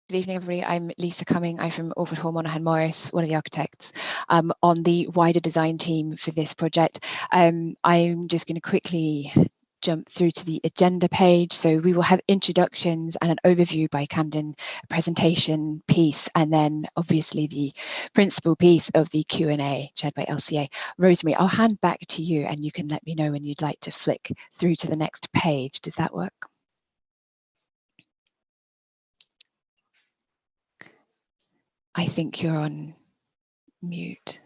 Good evening, everybody. I'm Lisa Cumming. I'm from Orford Hall Monaghan Morris, one of the architects on the wider design team for this project. I'm just going to quickly jump through to the agenda page. So we will have introductions and an overview by Camden, a presentation piece, and then obviously the principal piece of the Q&A chaired by LCA. Rosemary, I'll hand back to you and you can let me know when you'd like to flick through to the next page. Does that work? I think you're on mute.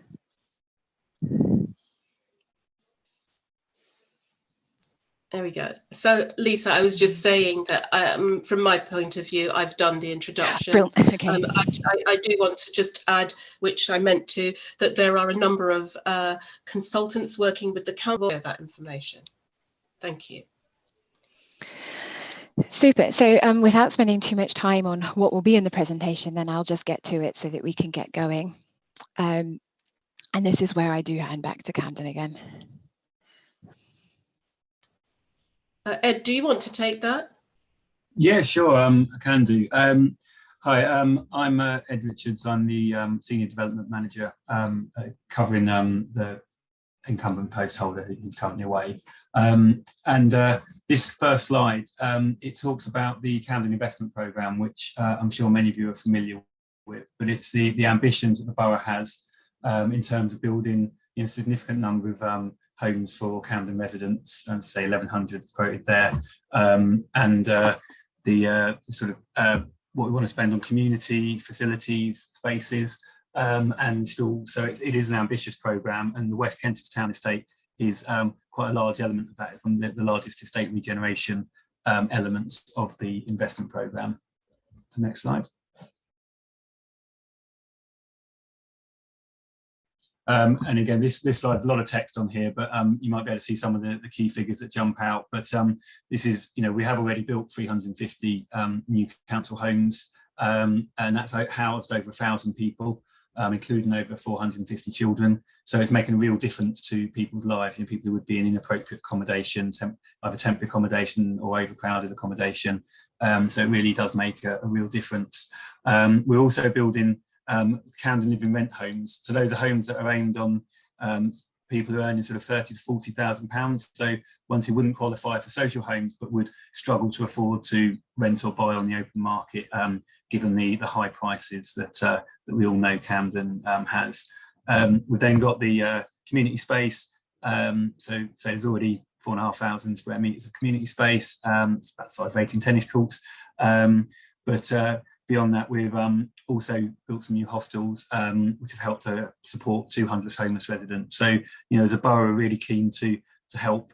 There we go. So, Lisa, I was just saying that from my point of view, I've done the introductions. Okay. I do want to just add, which I meant to, that there are a number of consultants working with the council with that information. Thank you. Super. So without spending too much time on what will be in the presentation, then I'll just get to it so that we can get going. And this is where I do hand back to Camden again. Ed, do you want to take that? Yeah, sure, I can do. Hi, I'm Ed Richards. I'm the Senior Development Manager covering the incumbent post holder who's currently away. This first slide, it talks about the Camden Investment Programme, which I'm sure many of you are familiar with, but it's the ambitions that the borough has in terms of building a significant number of homes for Camden residents, and say 1,100 quoted there, sort of what we want to spend on community facilities, spaces, and still, so it is an ambitious programme, and the West Kentish Town Estate is quite a large element of that, from the largest estate regeneration elements of the investment programme. The next slide. And again, this slide has a lot of text on here, but you might be able to see some of the key figures that jump out. But this is, we have already built 350 new council homes, and that's housed over 1,000 people, including over 450 children. So it's making a real difference to people's lives, people who would be in inappropriate accommodation, either temporary accommodation or overcrowded accommodation. So it really does make a real difference. We're also building Camden Living Rent homes. So those are homes that are aimed on people who are earning sort of £30,000 to £40,000. So ones who wouldn't qualify for social homes, but would struggle to afford to rent or buy on the open market, given the high prices that we all know Camden has. We've then got the community space. So there's already 4,500 square metres of community space. It's about the size of 18 tennis courts. Beyond that, we've also built some new hostels, which have helped to support 200 homeless residents. So, as a borough, we're really keen to help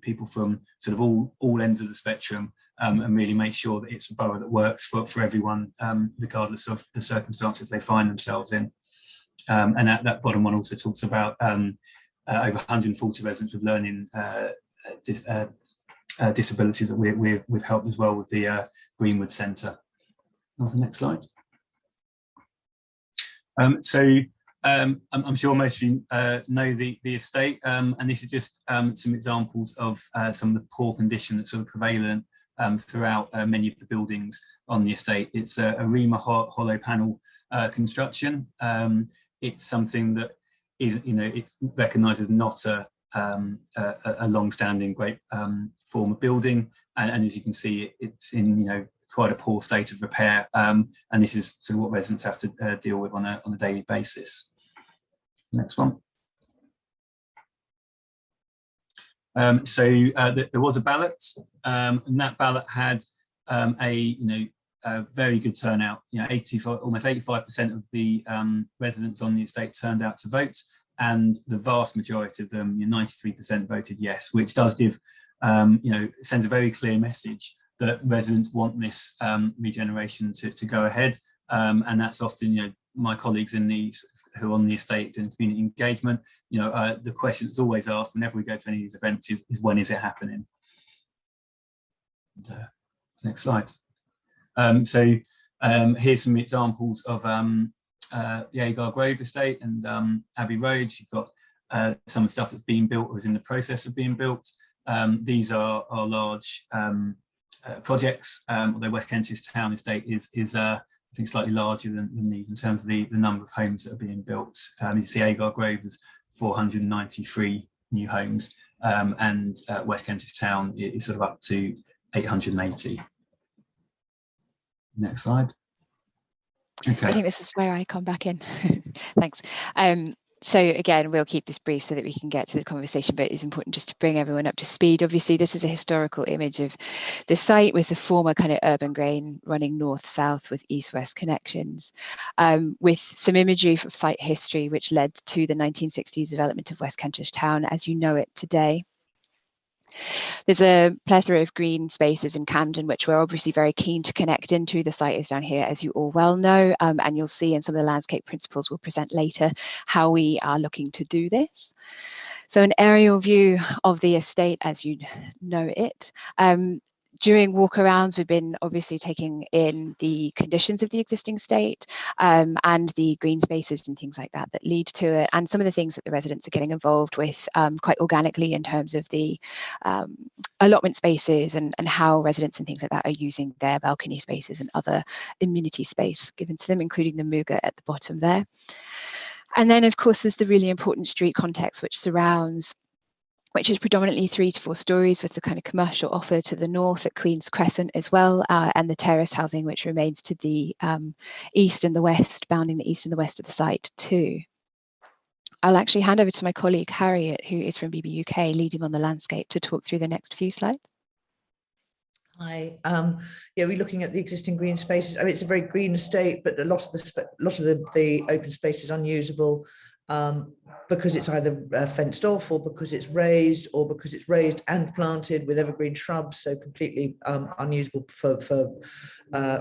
people from sort of all ends of the spectrum, and really make sure that it's a borough that works for everyone, regardless of the circumstances they find themselves in. And that bottom one also talks about over 140 residents with learning disabilities that we've helped as well with the Greenwood Centre. On the next slide. I'm sure most of you know the estate, and this is just some examples of some of the poor condition that's sort of prevalent throughout many of the buildings on the estate. It's a REMA hollow panel construction. It's something that is, it's recognised as not a long-standing great form of building, and as you can see, it's in quite a poor state of repair, and this is sort of what residents have to deal with on a daily basis. Next one. There was a ballot, and that ballot had a very good turnout. Almost 85% of the residents on the estate turned out to vote, and the vast majority of them, 93%, voted yes, which does give, sends a very clear message that residents want this regeneration to go ahead, and that's often, my colleagues who are on the estate and community engagement, the question that's always asked whenever we go to any of these events is when is it happening? And, next slide. Here's some examples of the Agar Grove estate and Abbey Road. You've got some of the stuff that's being built or is in the process of being built. These are large projects, although West Kentish Town Estate is think slightly larger than these in terms of the number of homes that are being built. You see Agar Grove is 493 new homes, and West Kentish Town is sort of up to 880. Next slide. Okay. I think this is where I come back in. Thanks. So again, we'll keep this brief so that we can get to the conversation, but it's important just to bring everyone up to speed. Obviously, this is a historical image of the site with the former kind of urban grain running north-south with east-west connections, with some imagery of site history, which led to the 1960s development of West Kentish Town as you know it today. There's a plethora of green spaces in Camden, which we're obviously very keen to connect into. The site is down here, as you all well know, and you'll see in some of the landscape principles we'll present later how we are looking to do this. So an aerial view of the estate as you know it. During walkarounds, we've been obviously taking in the conditions of the existing state and the green spaces and things like that that lead to it, and some of the things that the residents are getting involved with quite organically in terms of the allotment spaces and how residents and things like that are using their balcony spaces and other amenity space given to them, including the Muga at the bottom there. And then, of course, there's the really important street context which surrounds, which is predominantly 3 to 4 stories with the kind of commercial offer to the north at Queen's Crescent as well, and the terrace housing which remains to the east and the west, bounding the east and the west of the site too. I'll actually hand over to my colleague Harriet, who is from BB UK, leading on the landscape, to talk through the next few slides. Hi. Yeah, we're looking at the existing green spaces. I mean, it's a very green estate, but a lot of the open space is unusable because it's either fenced off or because it's raised and planted with evergreen shrubs, so completely unusable for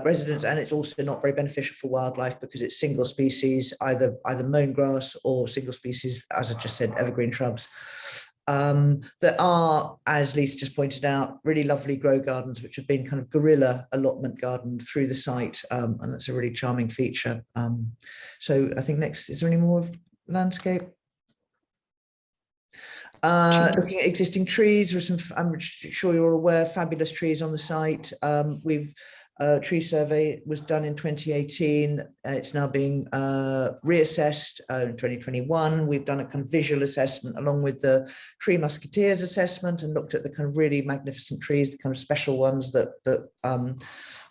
residents, and it's also not very beneficial for wildlife because it's single species, either mown grass or single species, as I just said, evergreen shrubs. There are, as Lisa just pointed out, really lovely grow gardens which have been kind of guerrilla allotment garden through the site, and that's a really charming feature. So I think next, is there any more of landscape? Looking at existing trees, there are some, I'm sure you're all aware, fabulous trees on the site. Tree survey was done in 2018. It's now being reassessed in 2021. We've done a kind of visual assessment along with the Tree Musketeers assessment and looked at the kind of really magnificent trees, the kind of special ones that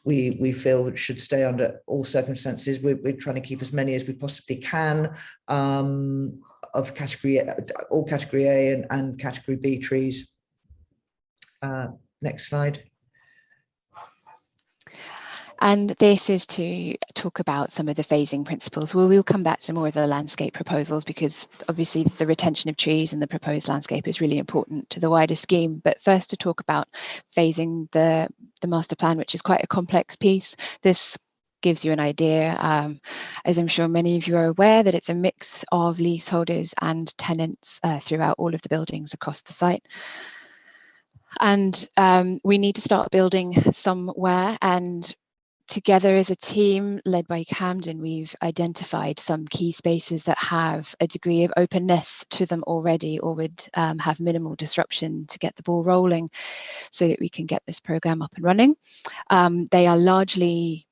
we feel should stay under all circumstances. We're trying to keep as many as we possibly can of category, all category A and category B trees. Next slide. And this is to talk about some of the phasing principles. Well, we'll come back to more of the landscape proposals because obviously the retention of trees and the proposed landscape is really important to the wider scheme. But first to talk about phasing the master plan, which is quite a complex piece. This gives you an idea, as I'm sure many of you are aware, that it's a mix of leaseholders and tenants throughout all of the buildings across the site. And we need to start building somewhere, and together as a team led by Camden, we've identified some key spaces that have a degree of openness to them already or would have minimal disruption to get the ball rolling so that we can get this programme up and running. They are largely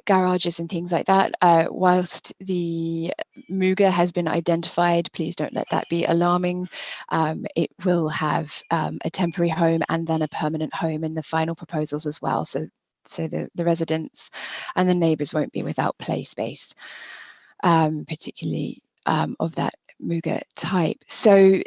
garages and things like that. Whilst the Muga has been identified, please don't let that be alarming. It will have a temporary home and then a permanent home in the final proposals as well. So the residents and the neighbours won't be without play space, particularly of that Muga type. So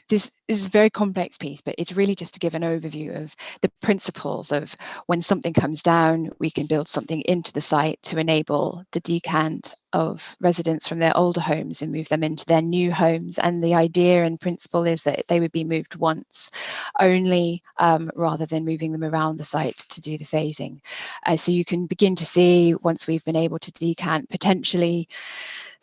this is a very complex piece, but it's really just to give an overview of the principles of when something comes down, we can build something into the site to enable the decant of residents from their older homes and move them into their new homes. And the idea and principle is that they would be moved once only, rather than moving them around the site to do the phasing. So you can begin to see, once we've been able to decant potentially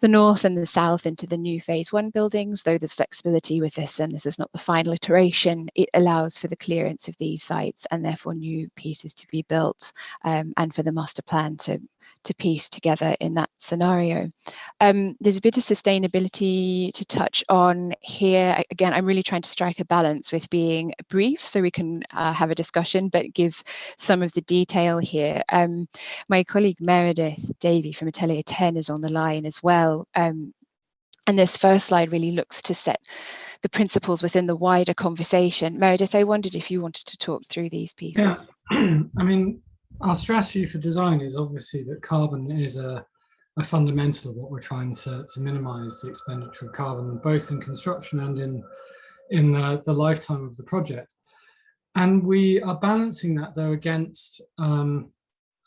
the north and the south into the new phase 1 buildings, though there's flexibility with this and this is not the final iteration, it allows for the clearance of these sites and therefore new pieces to be built, and for the master plan to to piece together in that scenario. There's a bit of sustainability to touch on here. Again, I'm really trying to strike a balance with being brief so we can have a discussion, but give some of the detail here. My colleague Meredith Davey from Atelier 10 is on the line as well. And this first slide really looks to set the principles within the wider conversation. Meredith, I wondered if you wanted to talk through these pieces. Yeah, I mean, our strategy for design is obviously that carbon is a fundamental of what we're trying to minimise the expenditure of carbon, both in construction and in the lifetime of the project. And we are balancing that, though, against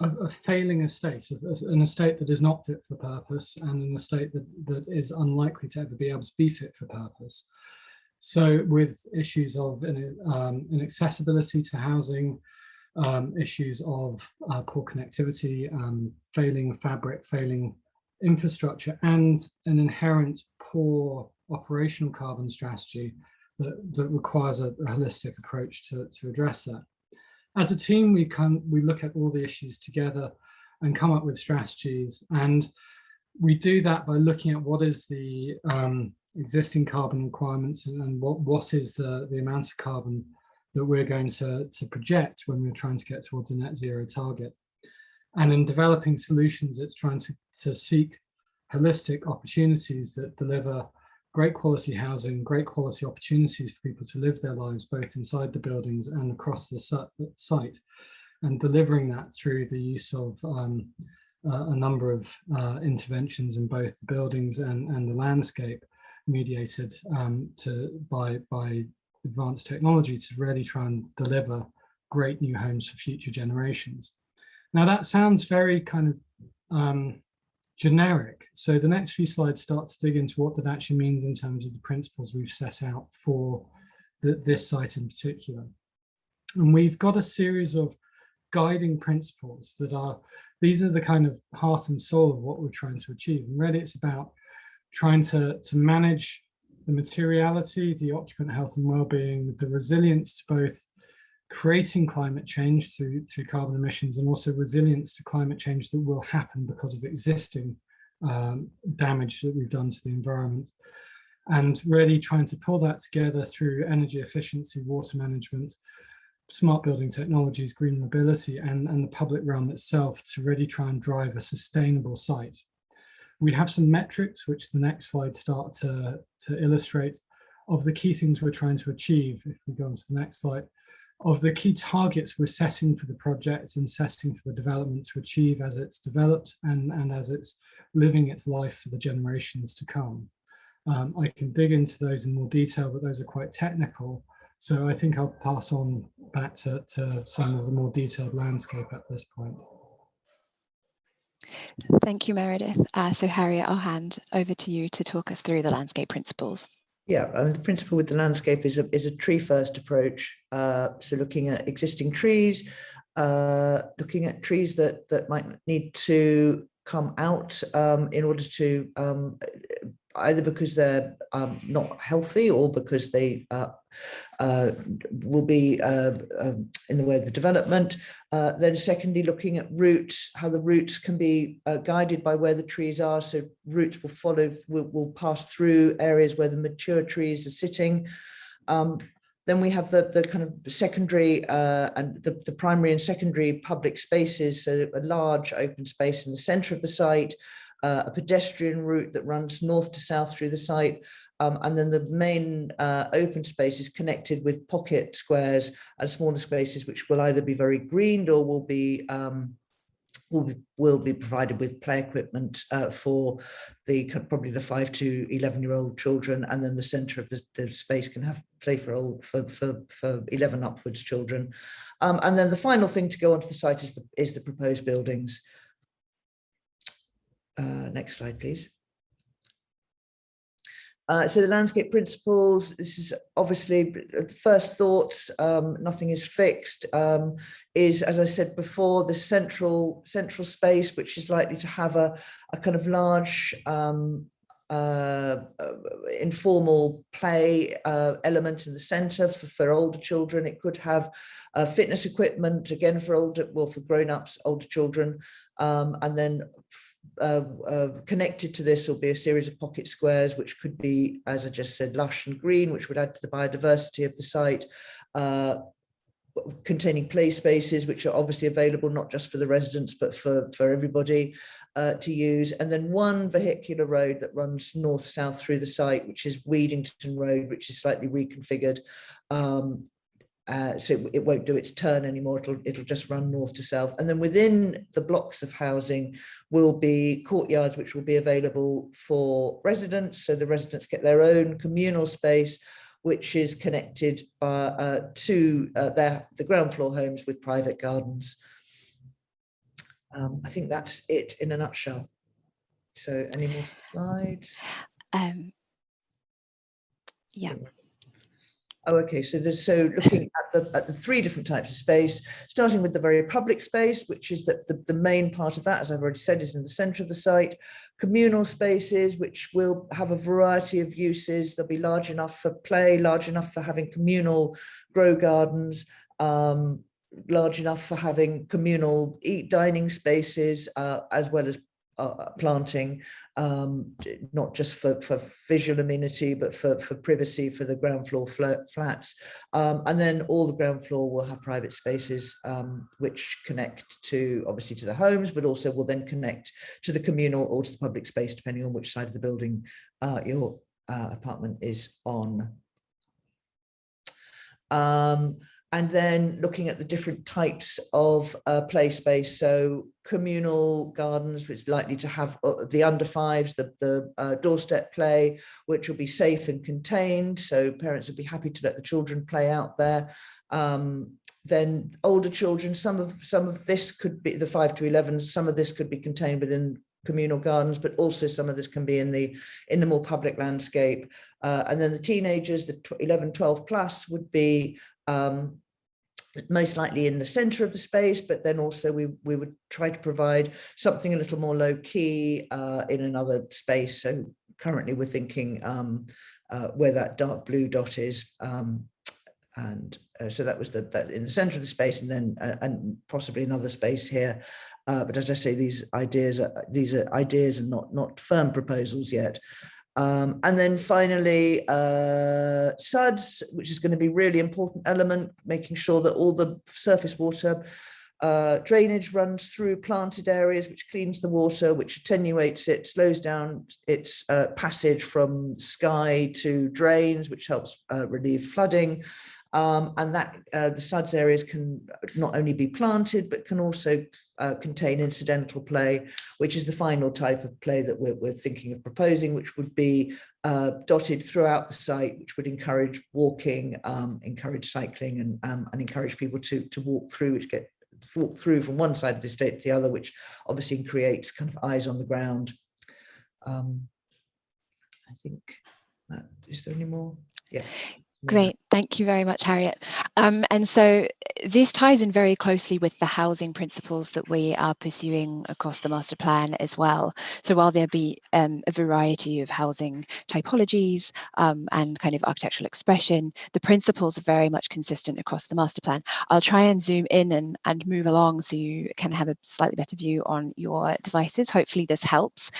a failing estate, an estate that is not fit for purpose, and an estate that is unlikely to ever be able to be fit for purpose. So with issues of inaccessibility to housing, issues of poor connectivity, failing fabric, failing infrastructure, and an inherent poor operational carbon strategy that requires a holistic approach to address that. As a team, we look at all the issues together and come up with strategies, and we do that by looking at what is the existing carbon requirements and what is the amount of carbon that we're going to project when we're trying to get towards a net zero target. And in developing solutions, it's trying to seek holistic opportunities that deliver great quality housing, great quality opportunities for people to live their lives, both inside the buildings and across the site, and delivering that through the use of a number of interventions in both the buildings and the landscape, mediated by advanced technology to really try and deliver great new homes for future generations. Now that sounds very kind of generic. So the next few slides start to dig into what that actually means in terms of the principles we've set out for this site in particular. And we've got a series of guiding principles these are the kind of heart and soul of what we're trying to achieve. And really it's about trying to manage the materiality, the occupant health and well-being, the resilience to both creating climate change through carbon emissions, and also resilience to climate change that will happen because of existing damage that we've done to the environment. And really trying to pull that together through energy efficiency, water management, smart building technologies, green mobility, and the public realm itself to really try and drive a sustainable site. We have some metrics, which the next slide start to illustrate, of the key things we're trying to achieve. If we go on to the next slide, of the key targets we're setting for the project and setting for the development to achieve as it's developed and as it's living its life for the generations to come. I can dig into those in more detail, but those are quite technical. So I think I'll pass on back to some of the more detailed landscape at this point. Thank you, Meredith. So Harriet, I'll hand over to you to talk us through the landscape principles. Yeah, the principle with the landscape is a tree-first approach. So looking at existing trees, looking at trees that might need to come out in order to either because they're not healthy or because they will be in the way of the development. Then secondly, looking at roots, how the roots can be guided by where the trees are. So roots will pass through areas where the mature trees are sitting. Then we have the kind of secondary and the primary and secondary public spaces. So a large open space in the center of the site, a pedestrian route that runs north to south through the site, and then the main open space is connected with pocket squares and smaller spaces, which will either be very greened or will be provided with play equipment for probably the 5 to 11-year-old children, and then the centre of the space can have play for 11 upwards children. And then the final thing to go onto the site is the proposed buildings. Next slide, please. So the landscape principles, this is obviously the first thoughts, nothing is fixed, is, as I said before, the central space, which is likely to have a kind of large informal play element in the centre for older children. It could have fitness equipment, again for older, well, for grown-ups, older children, and then connected to this will be a series of pocket squares, which could be, as I just said, lush and green, which would add to the biodiversity of the site, containing play spaces, which are obviously available not just for the residents, but for everybody to use. And then one vehicular road that runs north-south through the site, which is Weedington Road, which is slightly reconfigured. So it won't do its turn anymore, it'll just run north to south. And then within the blocks of housing will be courtyards which will be available for residents, so the residents get their own communal space, which is connected by, to the ground floor homes with private gardens. I think that's it in a nutshell. So any more slides? Yeah. Oh, okay. So looking at the three different types of space, starting with the very public space, which is the main part of that, as I've already said, is in the centre of the site. Communal spaces, which will have a variety of uses. They'll be large enough for play, large enough for having communal grow gardens, large enough for having communal dining spaces, as well as planting, not just for visual amenity, but for privacy for the ground floor flats. And then all the ground floor will have private spaces, which connect to, obviously, to the homes, but also will then connect to the communal or to the public space, depending on which side of the building your apartment is on. And then looking at the different types of play space, so communal gardens, which is likely to have the under fives, the doorstep play, which will be safe and contained, so parents would be happy to let the children play out there. Then older children, some of this could be the 5 to 11s, some of this could be contained within communal gardens, but also some of this can be in the more public landscape. And then the teenagers, the 11, 12 plus, would be most likely in the center of the space, but then also we would try to provide something a little more low key in another space. So currently we're thinking where that dark blue dot is, and so that was that in the center of the space, and then and possibly another space here. But as I say, these are ideas and not firm proposals yet. And then finally, SUDS, which is going to be a really important element, making sure that all the surface water drainage runs through planted areas, which cleans the water, which attenuates it, slows down its passage from sky to drains, which helps relieve flooding. And that the SUDS areas can not only be planted, but can also contain incidental play, which is the final type of play that we're thinking of proposing, which would be dotted throughout the site, which would encourage walking, encourage cycling, and encourage people to walk through, walk through from one side of the estate to the other, which obviously creates kind of eyes on the ground. I think that, is there any more? Yeah. Great, thank you very much, Harriet. And so this ties in very closely with the housing principles that we are pursuing across the master plan as well. So while there be a variety of housing typologies and kind of architectural expression, the principles are very much consistent across the master plan. I'll try and zoom in and move along so you can have a slightly better view on your devices. Hopefully this helps.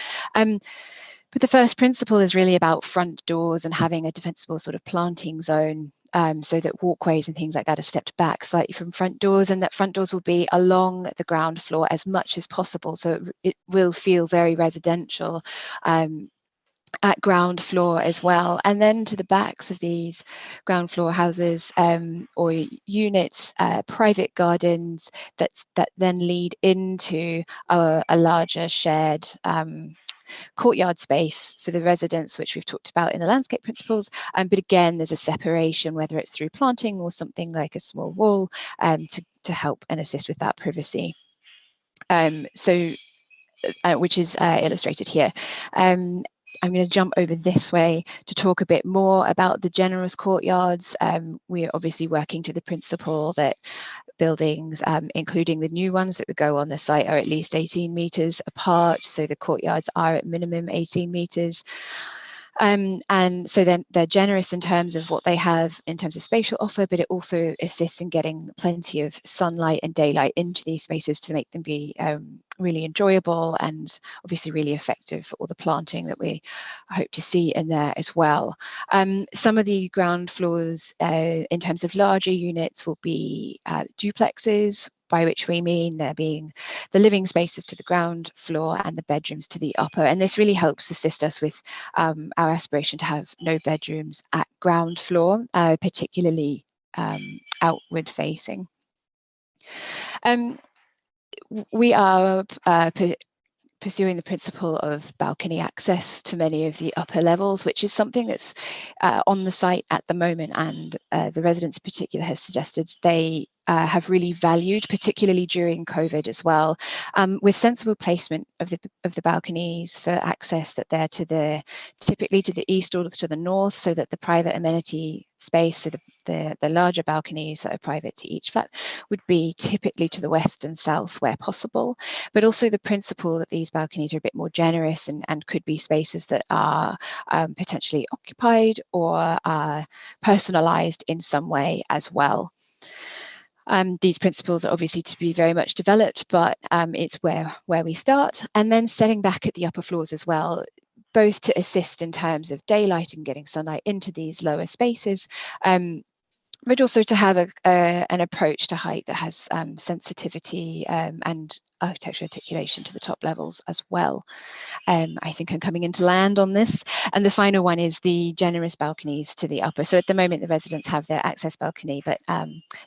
But the first principle is really about front doors and having a defensible sort of planting zone, so that walkways and things like that are stepped back slightly from front doors, and that front doors will be along the ground floor as much as possible. So it will feel very residential at ground floor as well. And then to the backs of these ground floor houses or units, private gardens that then lead into a larger shared courtyard space for the residents, which we've talked about in the landscape principles. But again, there's a separation, whether it's through planting or something like a small wall to help and assist with that privacy. Which is illustrated here. I'm going to jump over this way to talk a bit more about the generous courtyards. We're obviously working to the principle that buildings, including the new ones that would go on the site, are at least 18 metres apart. So the courtyards are at minimum 18 metres. And so then they're generous in terms of what they have in terms of spatial offer, but it also assists in getting plenty of sunlight and daylight into these spaces to make them be really enjoyable and obviously really effective for all the planting that we hope to see in there as well. Some of the ground floors in terms of larger units will be duplexes, by which we mean there being the living spaces to the ground floor and the bedrooms to the upper. And this really helps assist us with our aspiration to have no bedrooms at ground floor, particularly outward facing. We are pursuing the principle of balcony access to many of the upper levels, which is something that's on the site at the moment, and the residents in particular has suggested they have really valued, particularly during COVID as well, with sensible placement of the balconies for access, that they're to typically to the east or to the north, so that the private amenity space, so the larger balconies that are private to each flat, would be typically to the west and south where possible. But also the principle that these balconies are a bit more generous and could be spaces that are potentially occupied or personalised in some way as well. These principles are obviously to be very much developed, but it's where we start. And then setting back at the upper floors as well, both to assist in terms of daylight and getting sunlight into these lower spaces, but also to have an approach to height that has sensitivity and architecture articulation to the top levels as well. I think I'm coming into land on this. And the final one is the generous balconies to the upper. So at the moment, the residents have their access balcony, but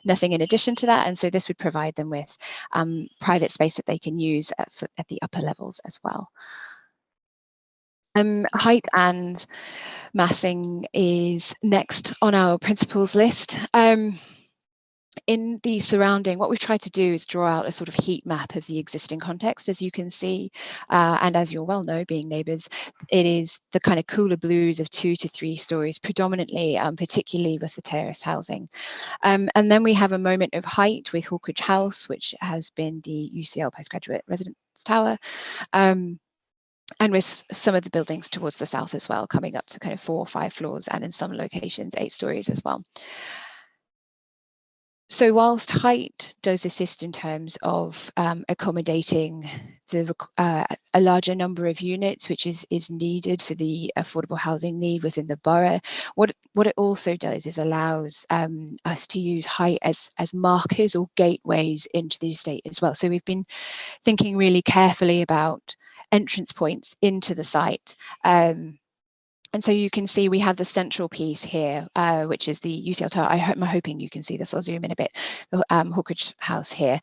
nothing in addition to that. And so this would provide them with private space that they can use at the upper levels as well. Height and massing is next on our principles list. In the surrounding, what we've tried to do is draw out a sort of heat map of the existing context, as you can see, and as you'll well know, being Neighbours, it is the kind of cooler blues of 2 to 3 stories predominantly, particularly with the terraced housing. And then we have a moment of height with Hawkridge House, which has been the UCL postgraduate residence tower. And with some of the buildings towards the south as well, coming up to kind of 4 or 5 floors, and in some locations 8 stories as well. So whilst height does assist in terms of accommodating a larger number of units, which is needed for the affordable housing need within the borough, what it also does is allows us to use height as markers or gateways into the estate as well. So we've been thinking really carefully about entrance points into the site. And so you can see we have the central piece here, which is the UCL tower. I'm hoping you can see this. I'll zoom in a bit. The Hawkridge House here.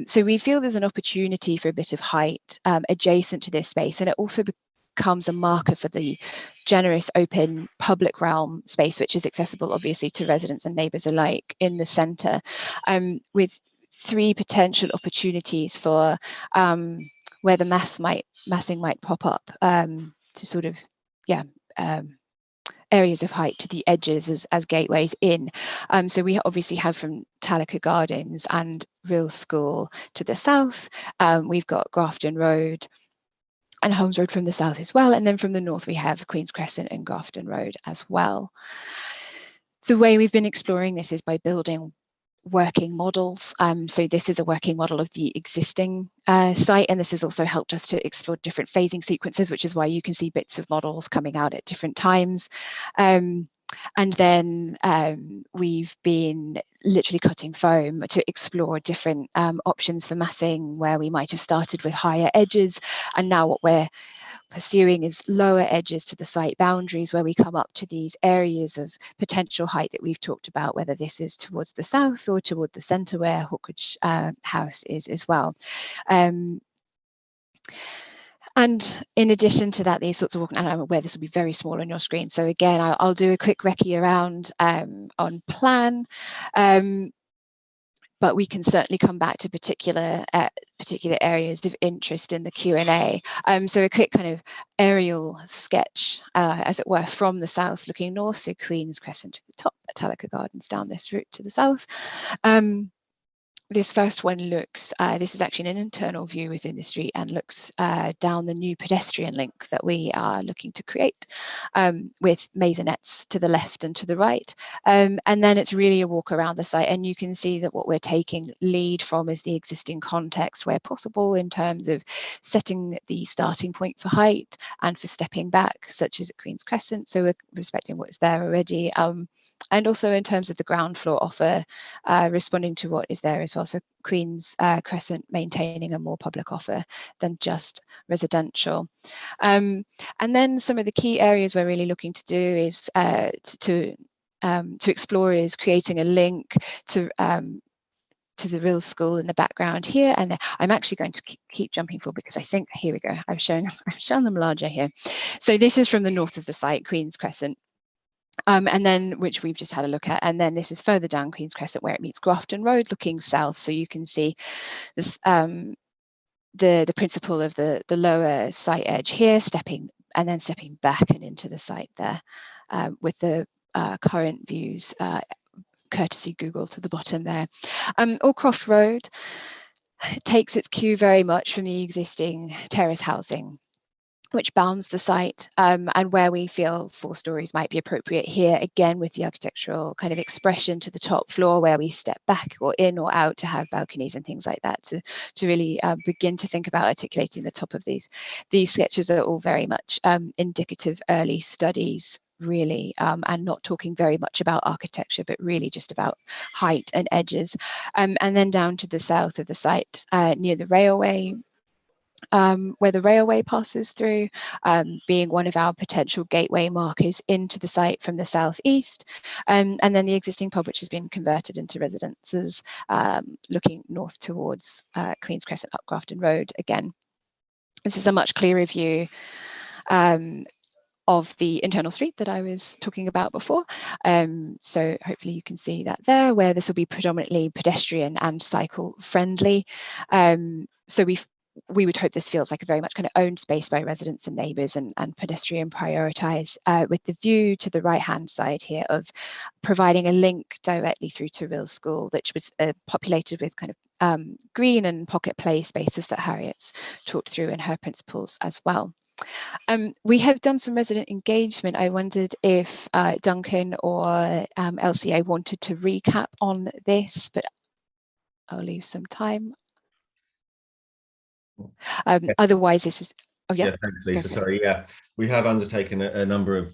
So we feel there's an opportunity for a bit of height adjacent to this space, and it also becomes a marker for the generous open public realm space, which is accessible obviously to residents and neighbours alike in the centre, with 3 potential opportunities for where the massing might pop up to sort of, areas of height to the edges as gateways in. So we obviously have from Talika Gardens and Real School to the south. We've got Grafton Road and Holmes Road from the south as well. And then from the north, we have Queen's Crescent and Grafton Road as well. The way we've been exploring this is by building working models. So this is a working model of the existing site, and this has also helped us to explore different phasing sequences, which is why you can see bits of models coming out at different times. And then we've been literally cutting foam to explore different options for massing, where we might have started with higher edges, and now what we're pursuing is lower edges to the site boundaries, where we come up to these areas of potential height that we've talked about, whether this is towards the south or toward the centre where Hawkridge House is as well. And in addition to that, these sorts of walking, and I'm aware this will be very small on your screen, so again I'll do a quick recce around on plan. but we can certainly come back to particular areas of interest in the Q&A. So a quick kind of aerial sketch, as it were, from the south looking north, so Queen's Crescent to the top, Botanical Gardens down this route to the south. This first one looks, this is actually an internal view within the street and looks down the new pedestrian link that we are looking to create, with maisonettes to the left and to the right. And then it's really a walk around the site, and you can see that what we're taking lead from is the existing context where possible, in terms of setting the starting point for height and for stepping back, such as at Queen's Crescent. So we're respecting what's there already. And also in terms of the ground floor offer, responding to what is there as well. So Queen's Crescent maintaining a more public offer than just residential. And then some of the key areas we're really looking to do is to explore is creating a link to the real school in the background here. And I'm actually going to keep jumping forward because I think, here we go, I've shown them larger here. So this is from the north of the site, Queen's Crescent. And then, which we've just had a look at, and then this is further down Queen's Crescent where it meets Grafton Road, looking south. So you can see this, the principle of the lower site edge here, stepping back and into the site there, with the current views, courtesy Google, to the bottom there. Allcroft Road takes its cue very much from the existing terrace housing, which bounds the site, and where we feel 4 stories might be appropriate here, again with the architectural kind of expression to the top floor where we step back or in or out to have balconies and things like that, to really begin to think about articulating the top of these. These sketches are all very much indicative early studies, really, and not talking very much about architecture, but really just about height and edges. And then down to the south of the site, near the railway, where the railway passes through, being one of our potential gateway markers into the site from the southeast, and then the existing pub, which has been converted into residences, looking north towards Queen's Crescent up Grafton Road again. This is a much clearer view of the internal street that I was talking about before. So hopefully you can see that there, where this will be predominantly pedestrian and cycle friendly. So we would hope this feels like a very much kind of owned space by residents and neighbours, and pedestrian prioritised, with the view to the right hand side here of providing a link directly through to Real School, which was populated with kind of green and pocket play spaces that Harriet's talked through in her principles as well. We have done some resident engagement. I wondered if Duncan or LCA wanted to recap on this, but I'll leave some time. Otherwise, this is, oh yeah. Yeah, thanks, Lisa. Sorry, yeah, we have undertaken a number of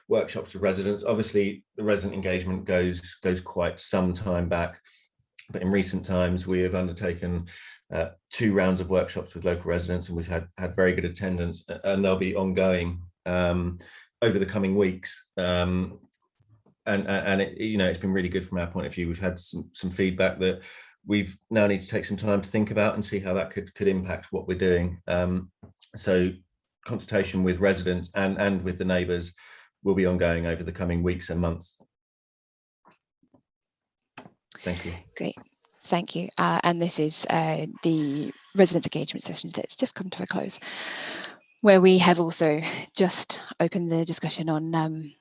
workshops with residents. Obviously, the resident engagement goes quite some time back, but in recent times we have undertaken 2 rounds of workshops with local residents, and we've had very good attendance, and they'll be ongoing over the coming weeks. And it, you know, it's been really good from our point of view. We've had some feedback that we've now need to take some time to think about and see how that could impact what we're doing. So consultation with residents and with the neighbours will be ongoing over the coming weeks and months. Thank you. Great, thank you. And this is the resident engagement session that's just come to a close, where we have also just opened the discussion on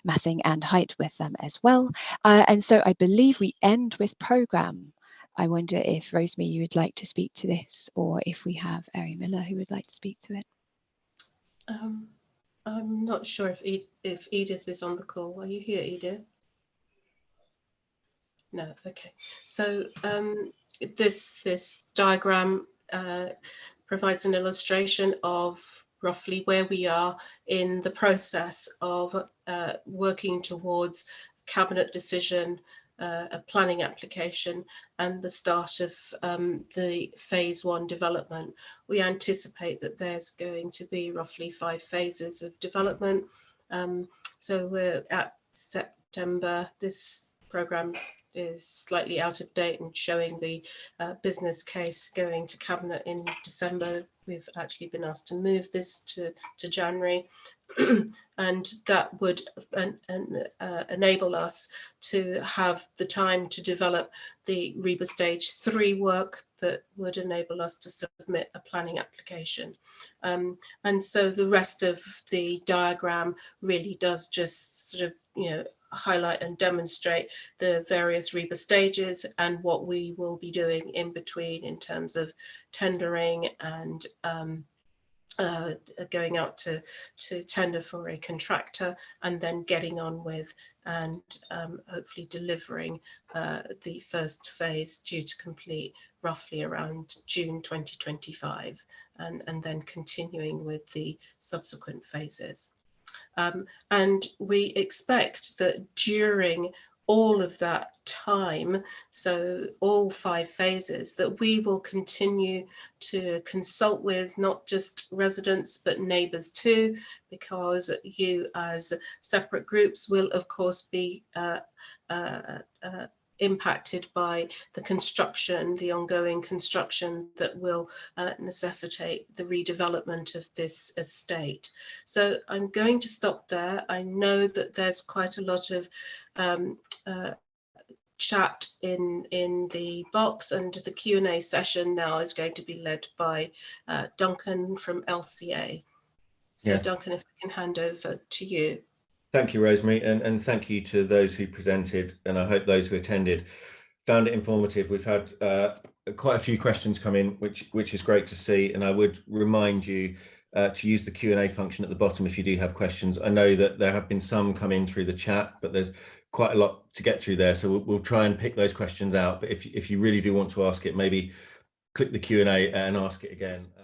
massing and height with them as well. And so I believe we end with programme. I wonder if Rosemary, you would like to speak to this, or if we have Ari Miller who would like to speak to it. I'm not sure if Edith is on the call. Are you here, Edith? No, okay. So this diagram provides an illustration of roughly where we are in the process of working towards cabinet decision, a planning application, and the start of the phase 1 development. We anticipate that there's going to be roughly 5 phases of development. So we're at September. This programme is slightly out of date and showing the business case going to Cabinet in December. We've actually been asked to move this to January. And that would enable us to have the time to develop the REBA Stage 3 work that would enable us to submit a planning application. And so the rest of the diagram really does just sort of, you know, highlight and demonstrate the various REBA stages and what we will be doing in between in terms of tendering and going out to tender for a contractor, and then getting on with and hopefully delivering the first phase, due to complete roughly around June 2025, and then continuing with the subsequent phases. And we expect that during all of that time, so all 5 phases, that we will continue to consult with not just residents but neighbours too, because you as separate groups will of course be impacted by the construction, the ongoing construction that will necessitate the redevelopment of this estate. So I'm going to stop there. I know that there's quite a lot of chat in the box, and the Q&A session now is going to be led by Duncan from LCA. So yes. Duncan, if I can hand over to you. Thank you, Rosemary, and thank you to those who presented, and I hope those who attended found it informative. We've had quite a few questions come in, which is great to see, and I would remind you to use the Q&A function at the bottom if you do have questions. I know that there have been some come in through the chat, but there's quite a lot to get through there, so we'll try and pick those questions out. But if you really do want to ask it, maybe click the Q&A and ask it again.